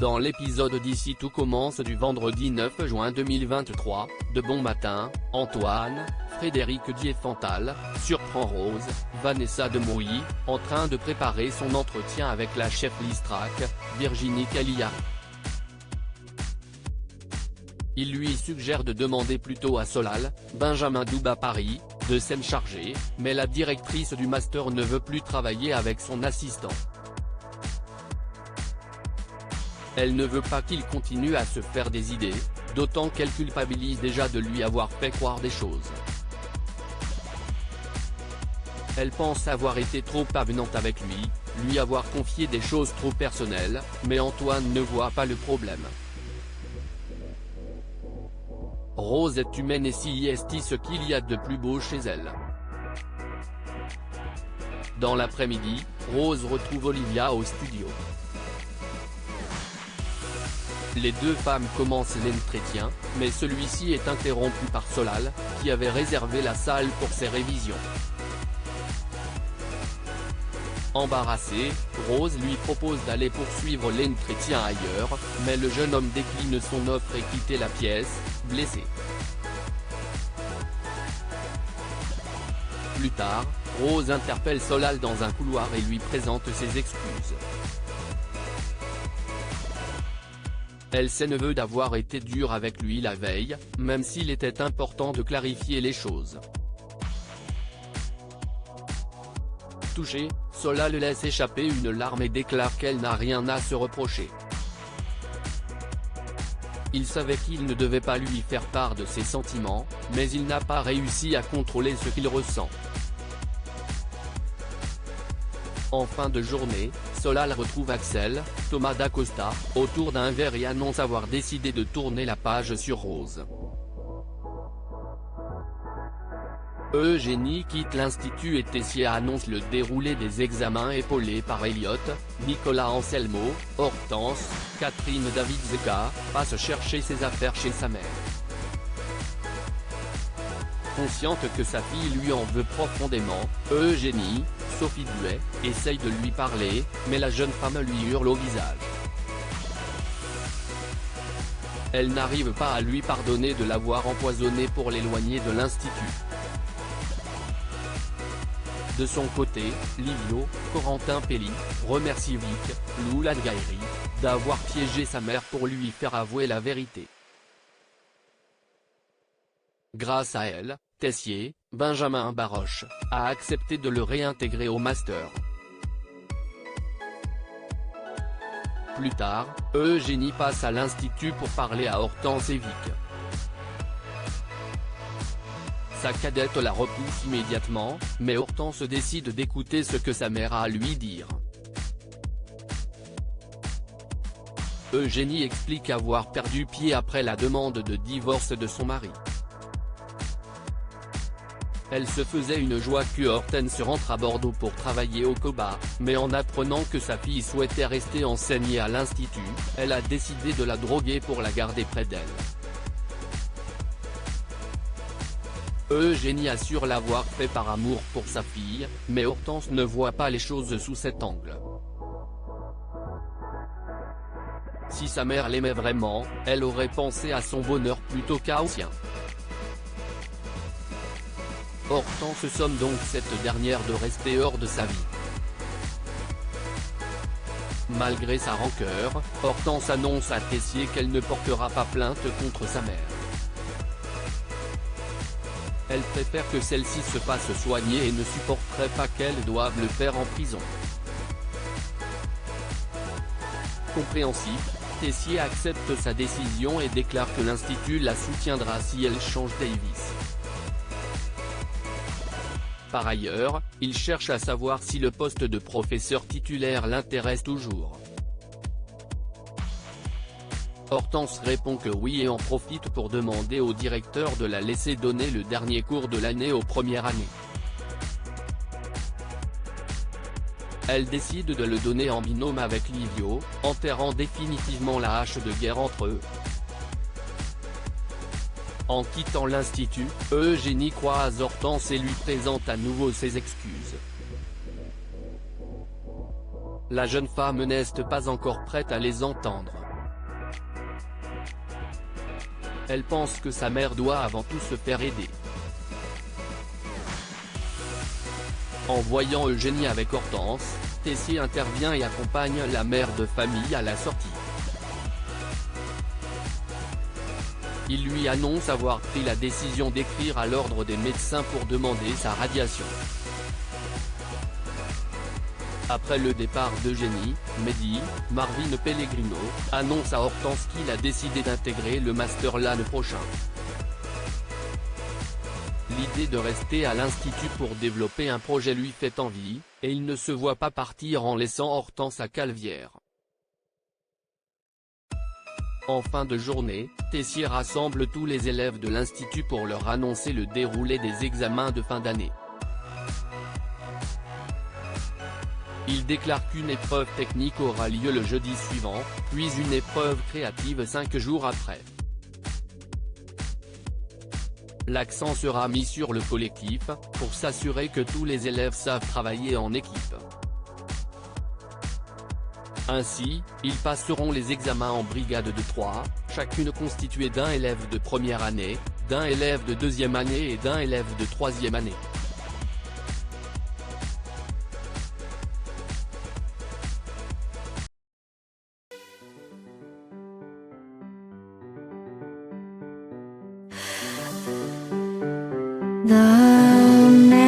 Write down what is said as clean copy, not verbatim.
Dans l'épisode d'ici tout commence du vendredi 9 juin 2023, de bon matin, Antoine, Frédéric Diefenthal, surprend Rose, Vanessa Demouy, en train de préparer son entretien avec la chef Listrac, Virginie Cagliari. Il lui suggère de demander plutôt à Solal, Benjamin Douba Paris, de s'en charger, mais la directrice du master ne veut plus travailler avec son assistant. Elle ne veut pas qu'il continue à se faire des idées, d'autant qu'elle culpabilise déjà de lui avoir fait croire des choses. Elle pense avoir été trop avenante avec lui avoir confié des choses trop personnelles, mais Antoine ne voit pas le problème. Rose est humaine et si est ce qu'il y a de plus beau chez elle. Dans l'après-midi, Rose retrouve Olivia au studio. Les deux femmes commencent l'entretien, mais celui-ci est interrompu par Solal, qui avait réservé la salle pour ses révisions. Embarrassée, Rose lui propose d'aller poursuivre l'entretien ailleurs, mais le jeune homme décline son offre et quitte la pièce, blessé. Plus tard, Rose interpelle Solal dans un couloir et lui présente ses excuses. Elle s'énerve d'avoir été dure avec lui la veille, même s'il était important de clarifier les choses. Touchée, Solal laisse échapper une larme et déclare qu'elle n'a rien à se reprocher. Il savait qu'il ne devait pas lui faire part de ses sentiments, mais il n'a pas réussi à contrôler ce qu'il ressent. En fin de journée, Solal retrouve Axel, Thomas d'Acosta, autour d'un verre et annonce avoir décidé de tourner la page sur Rose. Eugénie quitte l'institut et Tessier annonce le déroulé des examens épaulés par Elliot, Nicolas Anselmo, Hortense, Catherine David-Zeka, passe chercher ses affaires chez sa mère. Consciente que sa fille lui en veut profondément, Eugénie, Sophie Duet, essaye de lui parler, mais la jeune femme lui hurle au visage. Elle n'arrive pas à lui pardonner de l'avoir empoisonné pour l'éloigner de l'institut. De son côté, Livio, Corentin Pelli, remercie Vic, Lou Ladgairi, d'avoir piégé sa mère pour lui faire avouer la vérité. Grâce à elle, Tessier, Benjamin Baroche, a accepté de le réintégrer au master. Plus tard, Eugénie passe à l'institut pour parler à Hortense et Vic. Sa cadette la repousse immédiatement, mais Hortense décide d'écouter ce que sa mère a à lui dire. Eugénie explique avoir perdu pied après la demande de divorce de son mari. Elle se faisait une joie que Hortense rentre à Bordeaux pour travailler au COBA, mais en apprenant que sa fille souhaitait rester enseignée à l'institut, elle a décidé de la droguer pour la garder près d'elle. Eugénie assure l'avoir fait par amour pour sa fille, mais Hortense ne voit pas les choses sous cet angle. Si sa mère l'aimait vraiment, elle aurait pensé à son bonheur plutôt qu'à au sien. Hortense somme donc cette dernière de rester hors de sa vie. Malgré sa rancœur, Hortense annonce à Tessier qu'elle ne portera pas plainte contre sa mère. Elle préfère que celle-ci se fasse soigner et ne supporterait pas qu'elle doive le faire en prison. Compréhensif, Tessier accepte sa décision et déclare que l'institut la soutiendra si elle change Davis. Par ailleurs, il cherche à savoir si le poste de professeur titulaire l'intéresse toujours. Hortense répond que oui et en profite pour demander au directeur de la laisser donner le dernier cours de l'année aux premières années. Elle décide de le donner en binôme avec Livio, enterrant définitivement la hache de guerre entre eux. En quittant l'institut, Eugénie croise Hortense et lui présente à nouveau ses excuses. La jeune femme n'est pas encore prête à les entendre. Elle pense que sa mère doit avant tout se faire aider. En voyant Eugénie avec Hortense, Tessier intervient et accompagne la mère de famille à la sortie. Il lui annonce avoir pris la décision d'écrire à l'ordre des médecins pour demander sa radiation. Après le départ d'Eugénie, Mehdi, Marvin Pellegrino, annonce à Hortense qu'il a décidé d'intégrer le master l'année prochaine. L'idée de rester à l'institut pour développer un projet lui fait envie, et il ne se voit pas partir en laissant Hortense à Calvière. En fin de journée, Tessier rassemble tous les élèves de l'institut pour leur annoncer le déroulé des examens de fin d'année. Il déclare qu'une épreuve technique aura lieu le jeudi suivant, puis une épreuve créative 5 jours après. L'accent sera mis sur le collectif, pour s'assurer que tous les élèves savent travailler en équipe. Ainsi, ils passeront les examens en brigade de 3, chacune constituée d'un élève de première année, d'un élève de deuxième année et d'un élève de troisième année. The